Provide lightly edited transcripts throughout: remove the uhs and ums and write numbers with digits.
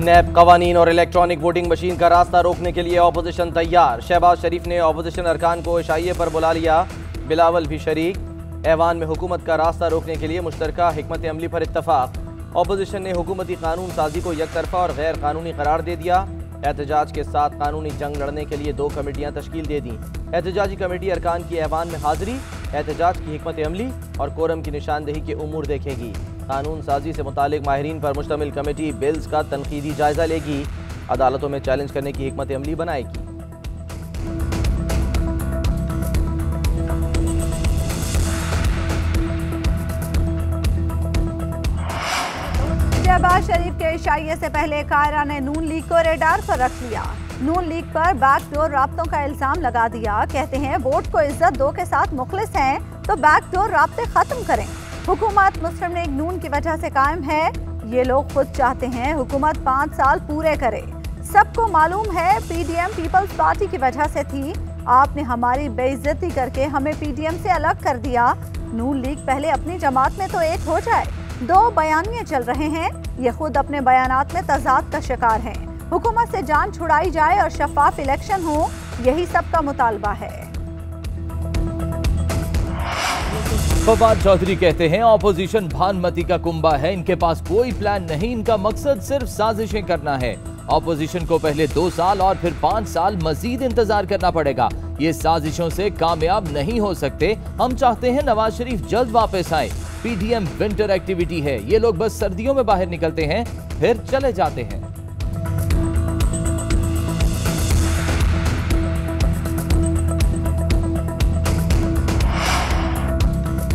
नैब कवानीन और electronic voting machine का रास्ता रोकने के लिए ऑपोजिशन तैयार। शहबाज शरीफ ने ऑपोजिशन अरकान को इशाइये पर बुला लिया, बिलावल भी शरीक। ऐवान में हुकूमत का रास्ता रोकने के लिए मुश्तरका हिकमत अमली पर इत्तफाक। ऑपोजिशन ने हुकूमती कानून साजी को यकतरफा और गैर कानूनी करार दे दिया। एहतजाज के साथ कानूनी जंग लड़ने के लिए 2 कमेटियां तश्कील दे दी। एहतजाजी कमेटी अरकान की ऐवान में हाजिरी, एहतजाज की हिकमत अमली और कोरम की निशानदेही के उमूर देखेगी। कानून साजी से मुतालिक माहिरीन पर मुश्तमिल कमेटी बिल्स का तनकीदी जायजा लेगी, अदालतों में चैलेंज करने की हिकमत अमली बनाएगी। शहबाज शरीफ के इशाइये से पहले कायरा ने नून लीग को रेडार पर रख लिया। नून लीग पर बैकडोर राब्तों का इल्जाम लगा दिया। कहते हैं वोट को इज्जत दो के साथ मुखलिस हैं तो बैकडोर राब्ते खत्म करें। हुकूमत मुस्लिम लीग नून की वजह से कायम है। ये लोग खुद चाहते हैं हुकूमत 5 साल पूरे करे। सबको मालूम है पीडीएम पीपल्स पार्टी की वजह से थी। आपने हमारी बेइज्जती करके हमें पीडीएम से अलग कर दिया। नून लीग पहले अपनी जमात में तो एक हो जाए। 2 बयानिए चल रहे हैं, ये खुद अपने बयानात में तजाद का शिकार हैं। हुकूमत से जान छुड़ाई जाए और शफाफ इलेक्शन हो, यही सबका मुतालबा है। फवाद चौधरी कहते हैं ऑपोजिशन भानमती का कुंबा है, इनके पास कोई प्लान नहीं, इनका मकसद सिर्फ साजिशें करना है। ऑपोजिशन को पहले 2 साल और फिर 5 साल मजीद इंतजार करना पड़ेगा। ये साजिशों से कामयाब नहीं हो सकते। हम चाहते हैं नवाज शरीफ जल्द वापस आए। पीडीएम विंटर एक्टिविटी है, ये लोग बस सर्दियों में बाहर निकलते हैं फिर चले जाते हैं।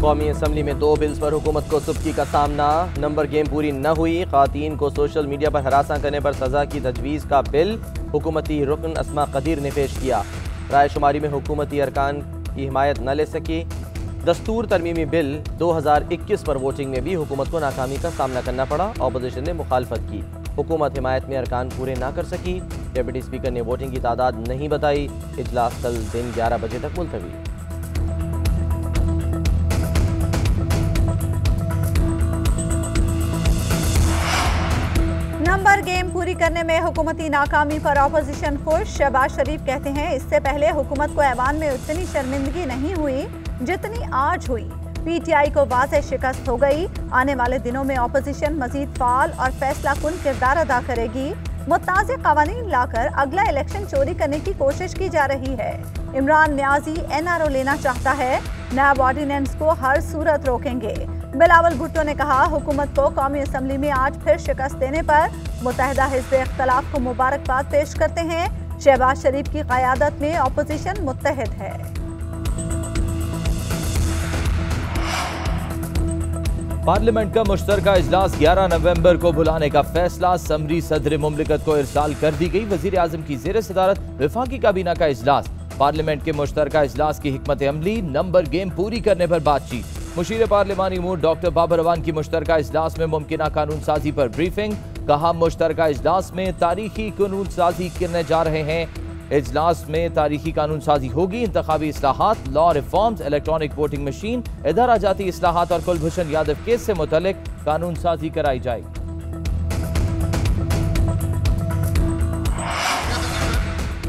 कौमी असम्बली में 2 बिल्स पर हुकूमत को सुबकी का सामना। नंबर गेम पूरी न हुई, खातीन को सोशल मीडिया पर हरासा करने पर सजा की तजवीज़ का बिल हुकूमती रुकन अस्मा कदीर ने पेश किया। राय शुमारी में हुकूमती अरकान की हिमायत न ले सकी। दस्तूर तरमीमी बिल 2021 पर वोटिंग में भी हुकूमत को नाकामी का सामना करना पड़ा। ऑपोजिशन ने मुखालफत की। हुकूमत हिमायत में अरकान पूरे ना कर सकी। डिप्टी स्पीकर ने वोटिंग की तादाद नहीं बताई। इजलास कल दिन 11 बजे तक मुलतवी। नंबर गेम पूरी करने में हुकूमती नाकामी पर ऑपोजिशन खुश। शहबाज शरीफ कहते हैं इससे पहले हुकूमत को ऐवान में उतनी शर्मिंदगी नहीं हुई जितनी आज हुई। पीटीआई को वाज़ेह शिकस्त हो गई। आने वाले दिनों में ऑपोजिशन मजीद फाल और फैसला कुन किरदार अदा करेगी। मुत्ताज़े कवानीन लाकर अगला इलेक्शन चोरी करने की कोशिश की जा रही है। इमरान न्याजी एनआरओ लेना चाहता है। नैब ऑर्डिनेंस को हर सूरत रोकेंगे। बिलावल भुट्टो ने कहा हुकूमत को कौमी असम्बली में आज फिर शिकस्त देने पर मुत्तहिदा हिज़्ब इख्तिलाफ को मुबारकबाद पेश करते हैं। शहबाज शरीफ की क़यादत में ऑपोजिशन मुत्तहिद है। पार्लियामेंट का मुश्तरका इजलास 11 नवंबर को बुलाने का फैसला। समरी सदर मुमलिकत को इरसाल कर दी गई। वजीर आजम की ज़ेर सदारत वफाकी काबीना का इजलास। पार्लियामेंट के मुश्तरका इजलास की हिकमत अमली, नंबर गेम पूरी करने पर बातचीत। मुशीर पार्लिमानी उमूर डॉक्टर बाबर अवान की मुश्तरका इजलास में मुमकिना कानून साजी पर ब्रीफिंग। कहा मुश्तरका इजलास में तारीखी कानून साजी करने जा रहे हैं। इजलास में तारीखी कानून साजी होगी। इंतखाबी इस्लाहात, law reforms, electronic voting machine, इदारा जाती इस्लाहात और कुलभूषण यादव केस से मुतल्लिक कानून साजी कराई जाएगी।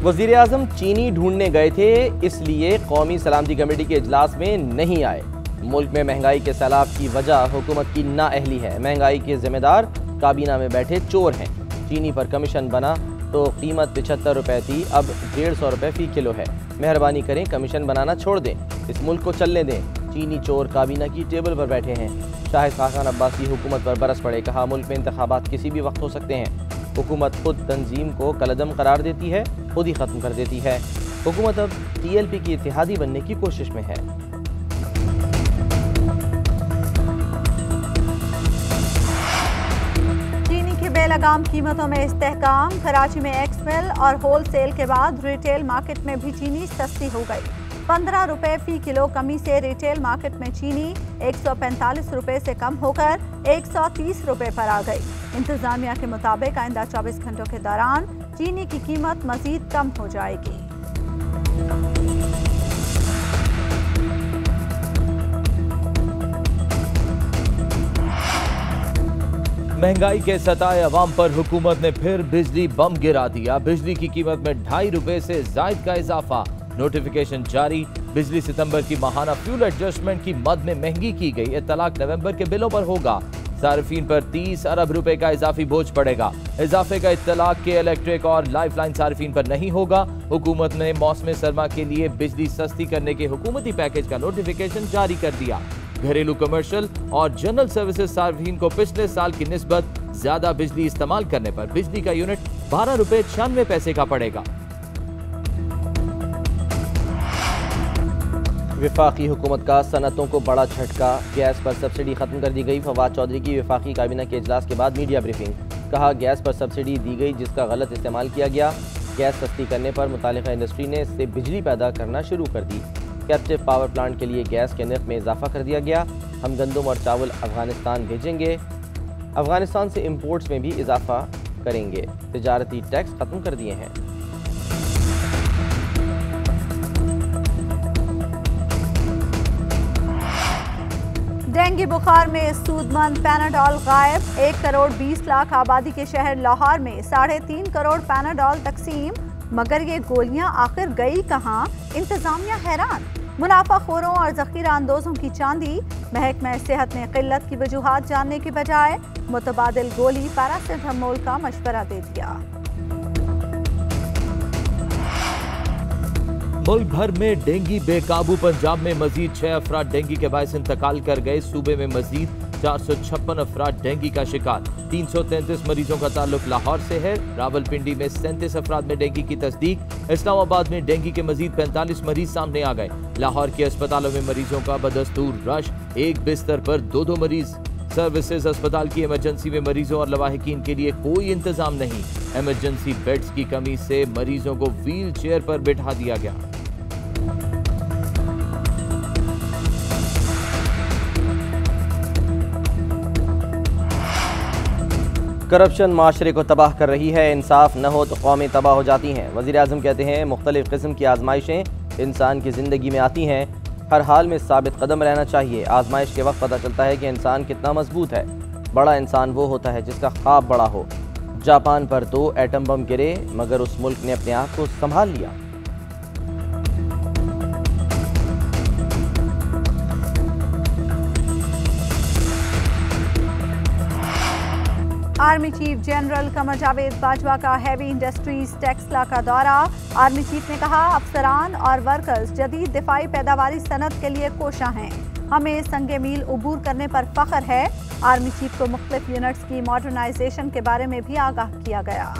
वज़ीर आज़म चीनी ढूंढने गए थे, इसलिए कौमी सलामती कमेटी के इजलास में नहीं आए। मुल्क में महंगाई के सैलाब की वजह हुकूमत की नाअहली है। महंगाई के जिम्मेदार काबीना में बैठे चोर हैं। चीनी पर कमीशन बना तो कीमत 75 रुपये थी, अब 150 रुपये फ़ी किलो है। मेहरबानी करें कमीशन बनाना छोड़ दें, इस मुल्क को चलने दें। चीनी चोर काबीना की टेबल पर बैठे हैं। शाहिद खान अब्बासी हुकूमत पर बरस पड़े। कहा मुल्क में इंतखाबात किसी भी वक्त हो सकते हैं। हुकूमत खुद तंजीम को कलअदम करार देती है, खुद ही ख़त्म कर देती है। हुकूमत अब TLP की इत्तेहादी बनने की कोशिश में है। बेलगाम कीमतों में इस्तेहकाम। कराची में एक्समिल और होल सेल के बाद रिटेल मार्केट में भी चीनी सस्ती हो गई। 15 रुपये फ़ी किलो कमी से रिटेल मार्केट में चीनी 145 रुपये से कम होकर 130 रुपये पर आ गई। इंतजामिया के मुताबिक आइंदा 24 घंटों के दौरान चीनी की कीमत मजीद कम हो जाएगी। महंगाई के सताए अवाम पर हुकूमत ने फिर बिजली बम गिरा दिया। बिजली की कीमत में ₹2.5 से जायद का इजाफा। नोटिफिकेशन जारी। बिजली सितंबर की माहाना फ्यूल एडजस्टमेंट की मद में महंगी की गई। इत्तलाक नवंबर के बिलों पर होगा। सार्फिन पर 30 अरब रुपए का इजाफी बोझ पड़ेगा। इजाफे का इत्तलाक के इलेक्ट्रिक और लाइफलाइन सार्फिन पर नहीं होगा। हुकूमत ने मौसम सरमा के लिए बिजली सस्ती करने के हुकूमती पैकेज का नोटिफिकेशन जारी कर दिया। घरेलू, कमर्शियल और जनरल सर्विसेज सार्फिन को पिछले साल की निस्बत ज्यादा बिजली इस्तेमाल करने पर बिजली का यूनिट ₹12.96 का पड़ेगा। वफाकी हुकूमत का सनतों को बड़ा झटका। गैस पर सब्सिडी खत्म कर दी गई। फवाद चौधरी की वफाकी काबीना के इजलास के बाद मीडिया ब्रीफिंग। कहा, गैस पर सब्सिडी दी गई जिसका गलत इस्तेमाल किया गया। गैस सस्ती करने पर मुतालिका इंडस्ट्री ने इससे बिजली पैदा करना शुरू कर दी। कैप्टिव पावर प्लांट के लिए गैस के नर्ख में इजाफा कर दिया गया। हम गंदम और चावल अफगानिस्तान भेजेंगे। अफगानिस्तान से इंपोर्ट्स में भी इजाफा करेंगे। तिजारती टैक्स खत्म कर दिए हैं। डेंगू बुखार में सूदमंद पैनाडोल गायब। 1 करोड़ 20 लाख आबादी के शहर लाहौर में 3.5 करोड़ पैनाडोल तकसीम। मगर ये गोलियां आखिर गई कहां? इंतजामिया हैरान। मुनाफाखोरों और जखीरा अंदोजों की चांदी। महकमा सेहत ने किल्लत की वजूहात जानने की बजाय मुतबादिल गोली पैरासिटामोल का मशवरा दे दिया। मुल्क भर में डेंगू बेकाबू। पंजाब में मजीद 6 अफराद डेंगू के बायस इंतकाल कर गए। सूबे में मजीद 456 अफराद डेंगू का शिकार। 333 मरीजों का ताल्लुक लाहौर से है। रावलपिंडी में 37 अफराद में डेंगू की तस्दीक। इस्लामाबाद में डेंगू के मजीद 45 मरीज सामने आ गए। लाहौर के अस्पतालों में मरीजों का बदस्तूर रश। एक बिस्तर पर 2 मरीज। सर्विसेज अस्पताल की इमरजेंसी में मरीजों और लवाहिकीन के लिए कोई इंतजाम नहीं। इमरजेंसी बेड्स की कमी से मरीजों को व्हील चेयर पर बिठा दिया गया। करप्शन माशरे को तबाह कर रही है। इंसाफ न हो तो कौमें तबाह हो जाती हैं। वज़ीर आज़म कहते हैं, मुख्तलिफ़ किस्म की आजमाइशें इंसान की ज़िंदगी में आती हैं। हर हाल में साबित कदम रहना चाहिए। आजमाइश के वक्त पता चलता है कि इंसान कितना मजबूत है। बड़ा इंसान वो होता है जिसका ख्वाब बड़ा हो। जापान पर 2 एटम बम गिरे मगर उस मुल्क ने अपने आप को संभाल लिया। Army chief general Qamar Javed Bajwa का हैवी इंडस्ट्रीज टेक्सला का दौरा। आर्मी चीफ ने कहा, अफसरान और वर्कर्स जदीद दिफाई पैदावारी सनत के लिए कोशां हैं। हमें संगे मील उबूर करने पर फख्र है। आर्मी चीफ को मुख्तलिफ यूनिट्स की मॉडर्नाइजेशन के बारे में भी आगाह किया गया।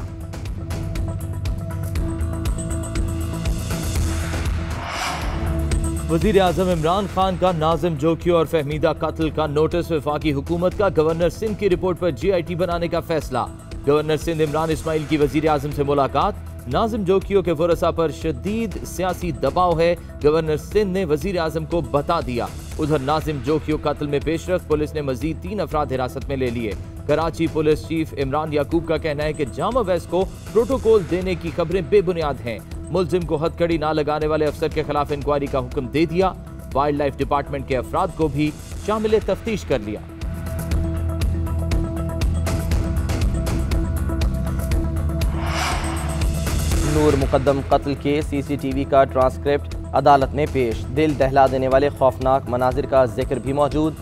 वज़ीर आज़म इमरान खान का नाज़िम जोकी और फहमीदा कत्ल का नोटिस। वफाकी हुकूमत का गवर्नर सिंध की रिपोर्ट पर GIT बनाने का फैसला। गवर्नर सिंध इमरान इस्माइल की वज़ीर आज़म से मुलाकात। नाज़िम जोकियों के वरसा पर शदीद सियासी दबाव है, गवर्नर सिंध ने वज़ीर आज़म को बता दिया। उधर नाज़िम जोकियों कत्ल में पेशरफ। पुलिस ने मजीद 3 अफराद हिरासत में ले लिए। कराची पुलिस चीफ इमरान याकूब का कहना है कि जामा वैस को प्रोटोकॉल देने की खबरें बेबुनियाद हैं। मुलजिम को हथकड़ी ना लगाने वाले अफसर के खिलाफ इंक्वायरी का हुक्म दे दिया। वाइल्ड लाइफ डिपार्टमेंट के अफराद को भी शामिल तफ्तीश कर लिया। नूर मुकद्दम कत्ल के CCTV का ट्रांसक्रिप्ट अदालत में पेश। दिल दहला देने वाले खौफनाक मनाजिर का जिक्र भी मौजूद।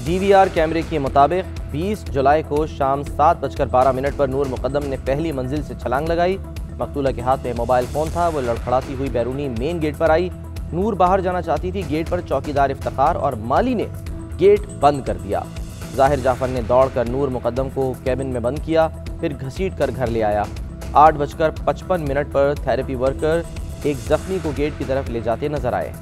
DVR कैमरे के मुताबिक 20 जुलाई को शाम 7:12 पर नूर मुकद्दम ने पहली मंजिल से छलांग लगाई। मकतूला के हाथ में मोबाइल फ़ोन था। वो लड़खड़ाती हुई बैरूनी मेन गेट पर आई। नूर बाहर जाना चाहती थी। गेट पर चौकीदार इफ्तिखार और माली ने गेट बंद कर दिया। जाहिर जाफर ने दौड़कर नूर मुकद्दम को कैबिन में बंद किया, फिर घसीट कर घर ले आया। 8:55 पर थेरेपी वर्कर एक जख्मी को गेट की तरफ ले जाते नजर आए।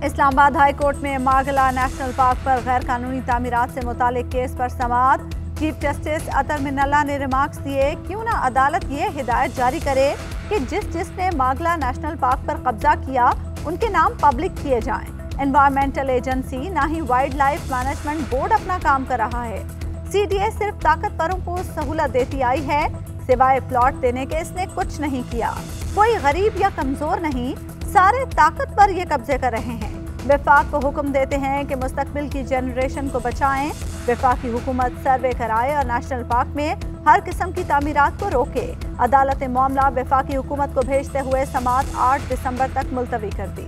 इस्लामाबाद हाई कोर्ट में मागला नेशनल पार्क पर गैर कानूनी तामीरात से मुतालिक केस पर समाअत। चीफ जस्टिस अतर मिनल्ला ने रिमार्क्स दिए, क्यों ना अदालत ये हिदायत जारी करे कि जिसने मागला नेशनल पार्क पर कब्जा किया उनके नाम पब्लिक किए जाएं। एनवायरमेंटल एजेंसी ना ही वाइल्ड लाइफ मैनेजमेंट बोर्ड अपना काम कर रहा है। CDA सिर्फ ताकतवरों को सहूलत देती आई है, सिवाय प्लॉट देने के इसने कुछ नहीं किया। कोई गरीब या कमजोर नहीं, सारे ताकतवर ये कब्जे कर रहे हैं। वफाक को हुक्म देते हैं कि मुस्तकबिल की जनरेशन को बचाएं। वफाकी हुकूमत सर्वे कराए और नेशनल पार्क में हर किस्म की तामीरात को रोके। अदालत ने मामला वफाकी हुकूमत को भेजते हुए समाअत 8 दिसंबर तक मुलतवी कर दी।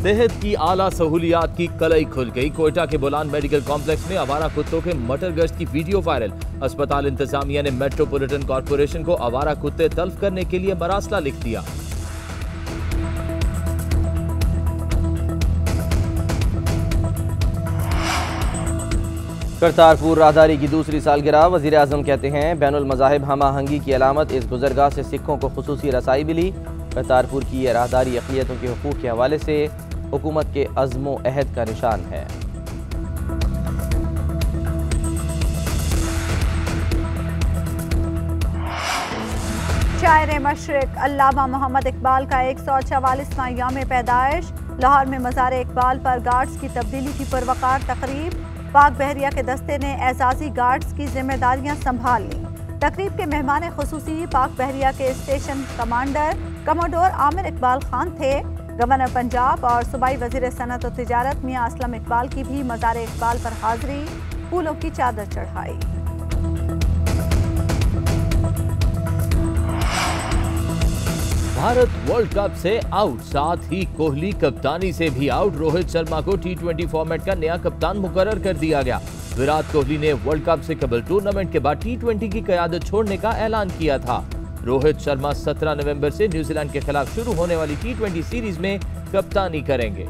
सेहत की आला सहूलियात की कलई खुल गई। कोयटा के बोलान मेडिकल कॉम्प्लेक्स में आवारा कुत्तों के मटर गश्त की वीडियो वायरल। अस्पताल इंतजामिया ने मेट्रोपॉलिटन कॉर्पोरेशन को आवारा कुत्ते तल्फ करने के लिए मरासला लिख दिया। करतारपुर राहदारी की दूसरी सालगिरह। वज़ीर आज़म कहते हैं बैनुल मज़ाहिब हम आहंगी की अलामत। इस गुज़रगाह से सिखों को खुसूसी रसाई मिली। करतारपुर की यह राहदारी अक़लियतों के हुकूक़ के हवाले से हुकूमत के अज़्म व अहद का निशान है। शायर मशरिक़ अल्लामा मोहम्मद इकबाल का 144वां याम पैदाइश। लाहौर में मज़ार इकबाल पर गार्ड्स की तब्दीली की पुरवकार तकरीब। पाक बहरिया के दस्ते ने एजाजी गार्ड्स की जिम्मेदारियां संभाल ली। तकरीब के मेहमान खुसूसी पाक बहरिया के station commander commodore Aamir Iqbal Khan थे। गवर्नर पंजाब और सूबाई वजीर सनत और तिजारत मियां असलम इकबाल की भी मज़ार इकबाल पर हाजिरी, फूलों की चादर चढ़ाई। भारत वर्ल्ड कप से आउट, साथ ही कोहली कप्तानी से भी आउट। रोहित शर्मा को T20 फॉर्मेट का नया कप्तान मुकर्रर कर दिया गया। विराट कोहली ने वर्ल्ड कप से कबल टूर्नामेंट के बाद T20 की क़यादत छोड़ने का ऐलान किया था। रोहित शर्मा 17 नवंबर से न्यूजीलैंड के खिलाफ शुरू होने वाली T20 सीरीज में कप्तानी करेंगे।